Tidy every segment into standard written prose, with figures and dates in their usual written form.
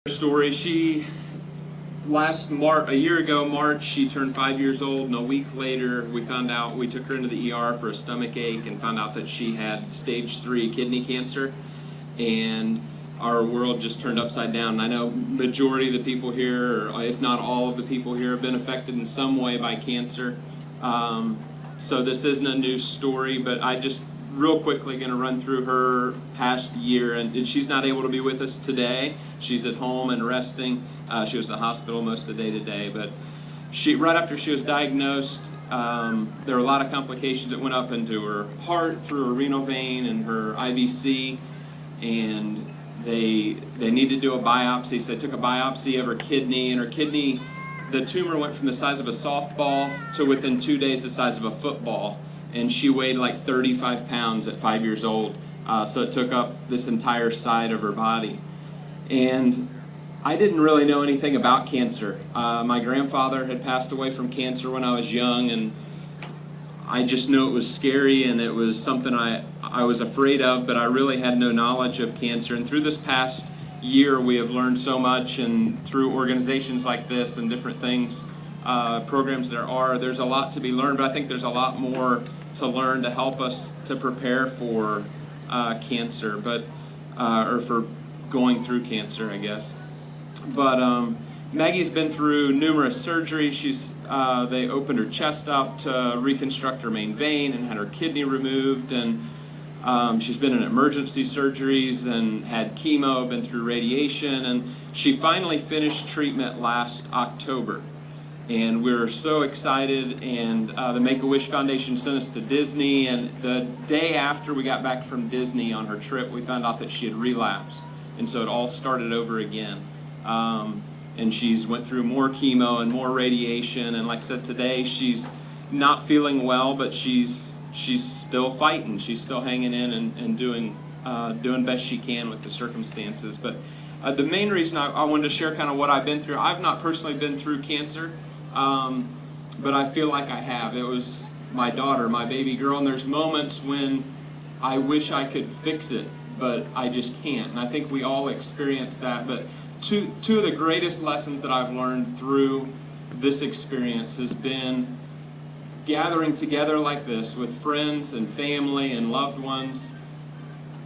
Story. A year ago, March, she turned 5 years old, and a week later, we took her into the ER for a stomach ache and found out that she had stage 3 kidney cancer, and our world just turned upside down. And I know majority of the people here, or if not all of the people here, have been affected in some way by cancer. So this isn't a new story, but I just real quickly going to run through her past year, and she's not able to be with us today. She's at home and resting. She was at the hospital most of the day today, but right after she was diagnosed, there were a lot of complications that went up into her heart, through her renal vein and her IVC, and they needed to do a biopsy. So they took a biopsy of her kidney, and her kidney, the tumor went from the size of a softball to within 2 days the size of a football. And she weighed like 35 pounds at 5 years old. So it took up this entire side of her body. And I didn't really know anything about cancer. My grandfather had passed away from cancer when I was young, and I just knew it was scary and it was something I was afraid of, but I really had no knowledge of cancer. And through this past year, we have learned so much, and through organizations like this and different things, programs there's a lot to be learned, but I think there's a lot more to learn to help us to prepare for cancer, or for going through cancer, I guess. But Maggie's been through numerous surgeries. They opened her chest up to reconstruct her main vein and had her kidney removed, and she's been in emergency surgeries and had chemo, been through radiation, and she finally finished treatment last October. And we were so excited, and the Make-A-Wish Foundation sent us to Disney, and the day after we got back from Disney on her trip, we found out that she had relapsed, and so it all started over again. And she's went through more chemo and more radiation, and like I said, today she's not feeling well, but she's still fighting. She's still hanging in and doing best she can with the circumstances. But the main reason I wanted to share kind of what I've been through, I've not personally been through cancer, but I feel like I have. It was my daughter, my baby girl, and there's moments when I wish I could fix it, but I just can't. And I think we all experience that. But two of the greatest lessons that I've learned through this experience has been gathering together like this with friends and family and loved ones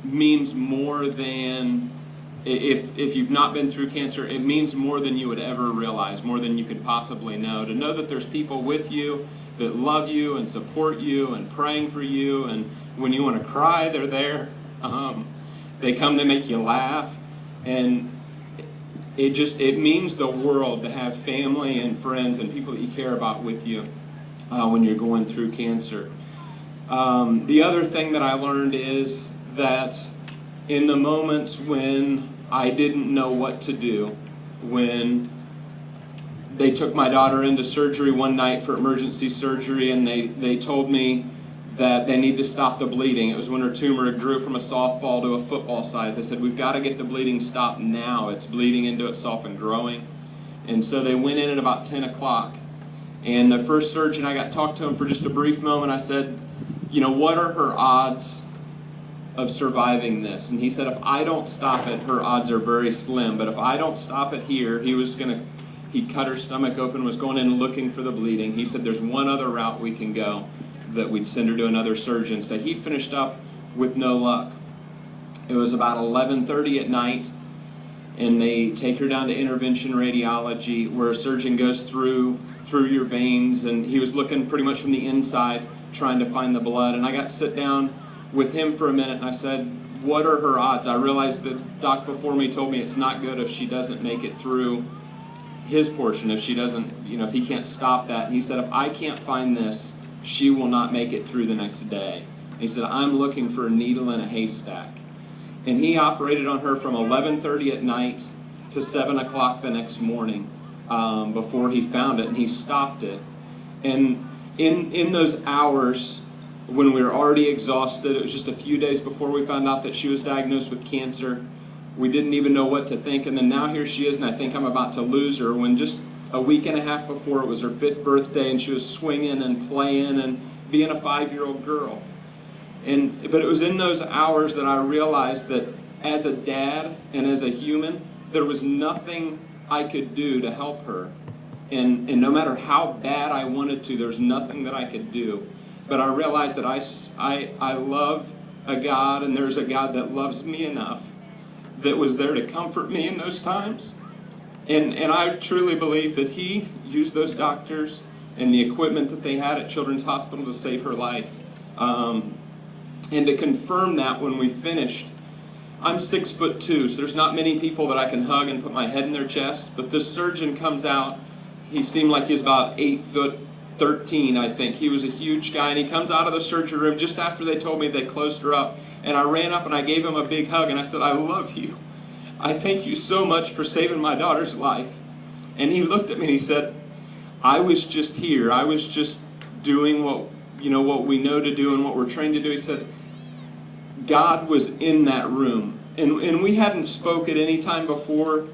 means more than, if you've not been through cancer, it means more than you would ever realize, more than you could possibly know. To know that there's people with you that love you and support you and praying for you, and when you want to cry, they're there. They come, they make you laugh, and it means the world to have family and friends and people that you care about with you when you're going through cancer. The other thing that I learned is that in the moments when I didn't know what to do, when they took my daughter into surgery one night for emergency surgery, and they told me that they need to stop the bleeding. It was when her tumor grew from a softball to a football size. They said, we've got to get the bleeding stopped now. It's bleeding into itself and growing. And so they went in at about 10 o'clock. And the first surgeon, I got to talk to him for just a brief moment. I said, what are her odds of surviving this? And he said, if I don't stop it, her odds are very slim. But if I don't stop it here, he cut her stomach open, was going in looking for the bleeding. He said, there's one other route we can go, that we'd send her to another surgeon. So he finished up with no luck. It was about 11:30 at night, and they take her down to intervention radiology, where a surgeon goes through your veins, and he was looking pretty much from the inside, trying to find the blood. And I got to sit down with him for a minute, and I said, what are her odds? I realized the doc before me told me it's not good if she doesn't make it through his portion, if she doesn't, if he can't stop that. And he said, if I can't find this, she will not make it through the next day. And he said, I'm looking for a needle in a haystack. And he operated on her from 11:30 at night to 7 o'clock the next morning before he found it, and he stopped it. And in those hours, when we were already exhausted, it was just a few days before we found out that she was diagnosed with cancer. We didn't even know what to think, and then now here she is, and I think I'm about to lose her, when just a week and a half before, it was her 5th birthday, and she was swinging and playing and being a 5-year-old girl. But it was in those hours that I realized that as a dad and as a human, there was nothing I could do to help her. And no matter how bad I wanted to, there's nothing that I could do. But I realized that I love a God, and there's a God that loves me enough that was there to comfort me in those times. And I truly believe that He used those doctors and the equipment that they had at Children's Hospital to save her life. And to confirm that when we finished, I'm 6'2", so there's not many people that I can hug and put my head in their chest. But this surgeon comes out. He seemed like he was about 8'13", I think. He was a huge guy, and he comes out of the surgery room just after they told me they closed her up. And I ran up and I gave him a big hug, and I said, "I love you. I thank you so much for saving my daughter's life." And he looked at me and he said, "I was just here. I was just doing what we know to do and what we're trained to do." He said, "God was in that room." And we hadn't spoke at any time before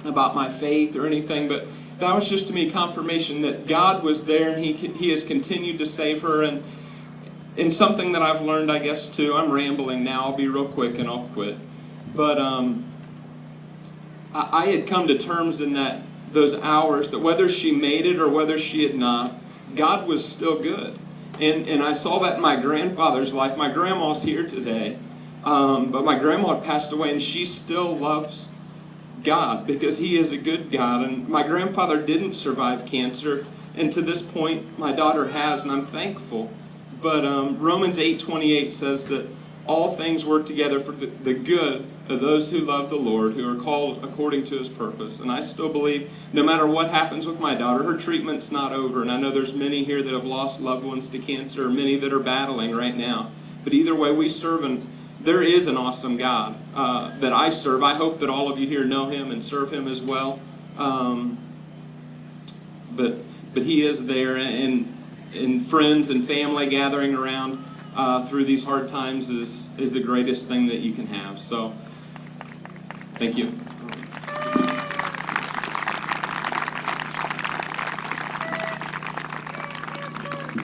about my faith or anything, but that was just to me confirmation that God was there, and He has continued to save her. And something that I've learned, I guess, too, I'm rambling now, I'll be real quick and I'll quit. But I had come to terms in those hours that whether she made it or whether she had not, God was still good. And I saw that in my grandfather's life. My grandma's here today, but my grandma had passed away, and she still loves God because He is a good God. And my grandfather didn't survive cancer, and to this point my daughter has, and I'm thankful. But Romans 8:28 says that all things work together for the good of those who love the Lord, who are called according to His purpose. And I still believe no matter what happens with my daughter, her treatment's not over. And I know there's many here that have lost loved ones to cancer, or many that are battling right now. But either way, we serve, and there is an awesome God that I serve. I hope that all of you here know Him and serve Him as well. But He is there, and friends and family gathering around through these hard times is the greatest thing that you can have. So, thank you.